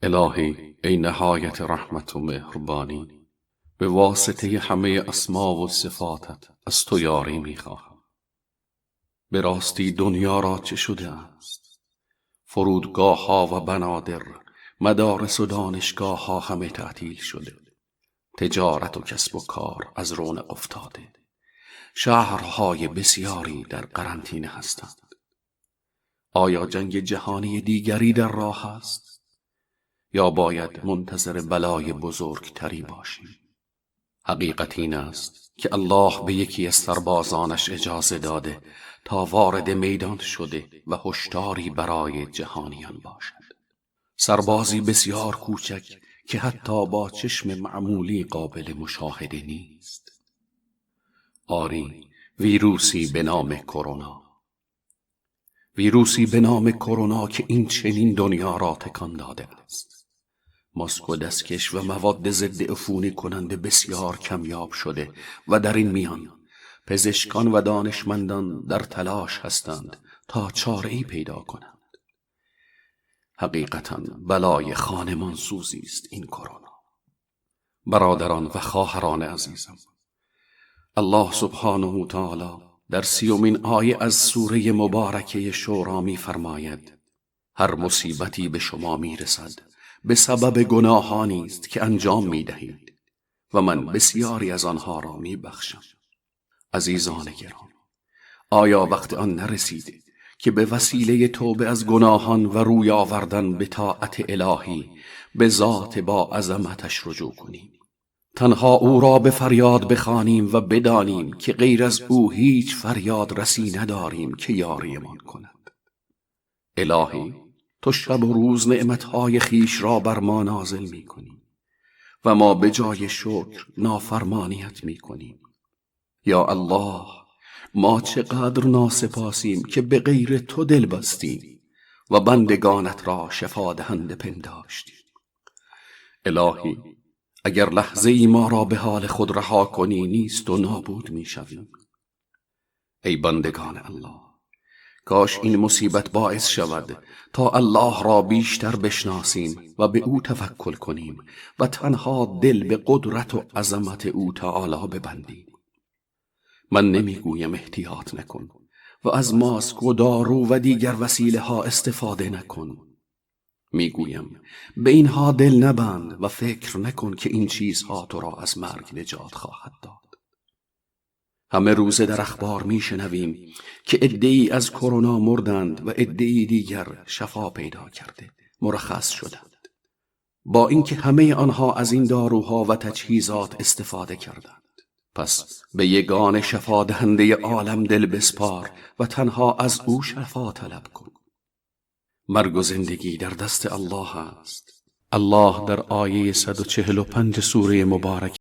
الهی ای نهایت رحمت و مهربانی، به واسطه همه اسما و صفاتت از تو یاری میخواهم. به راستی دنیا را چه شده است؟ فرودگاه ها و بنادر، مدارس و دانشگاه ها همه تعطیل شده. تجارت و کسب و کار از رونق افتاده. شهرهای بسیاری در قرنطینه هستند. آیا جنگ جهانی دیگری در راه است؟ یا باید منتظر بلای بزرگتری باشیم؟ حقیقت این است که الله به یکی از سربازانش اجازه داده تا وارد میدان شده و هشداری برای جهانیان باشد. سربازی بسیار کوچک که حتی با چشم معمولی قابل مشاهده نیست. آری، ویروسی به نام کرونا. ویروسی به نام کرونا که این چنین دنیا را تکان داده است. ماسک و دستکش و مواد ضد عفونی کننده بسیار کمیاب شده و در این میان پزشکان و دانشمندان در تلاش هستند تا چاره‌ای پیدا کنند. حقیقتاً بلای خانمان سوزی است این کرونا. برادران و خواهران عزیزم، الله سبحانه و تعالی در 30مین آیه از سوره مبارکه شورا می فرماید: هر مصیبتی به شما می رسد به سبب گناهانی است که انجام می دهید و من بسیاری از آنها را می بخشم. عزیزان گرامی، آیا وقت آن نرسیده که به وسیله توبه از گناهان و روی آوردن به طاعت الهی به ذات با عظمتش رجوع کنیم؟ تنها او را به فریاد بخوانیم و بدانیم که غیر از او هیچ فریاد رسی نداریم که یاریمان کند. الهی، تو شب و روز نعمتهای خیش را بر ما نازل می کنی و ما به جای شکر نافرمانیت می کنیم. یا الله، ما چقدر ناسپاسیم که به غیر تو دل بستیم و بندگانت را شفا دهنده پنداشتیم. الهی، اگر لحظه ای ما را به حال خود رها کنی نیست و نابود می شویم. ای بندگان الله، کاش این مصیبت باعث شود تا الله را بیشتر بشناسیم و به او توکل کنیم و تنها دل به قدرت و عظمت او تعالی ببندیم. من نمیگویم احتیاط نکن و از ماسک و دارو و دیگر وسیله ها استفاده نکن. میگویم به اینها دل نبند و فکر نکن که این چیزها تو را از مرگ نجات خواهد داد. همه روزه در اخبار میشنویم که عده‌ای از کرونا مردند و عده‌ای دیگر شفا پیدا کرده، مرخص شدند، با اینکه همه آنها از این داروها و تجهیزات استفاده کردند. پس به یگان شفا دهنده عالم دل بسپار و تنها از او شفا طلب کن. مرگ و زندگی در دست الله است. الله در آیه 145 سوره مبارکه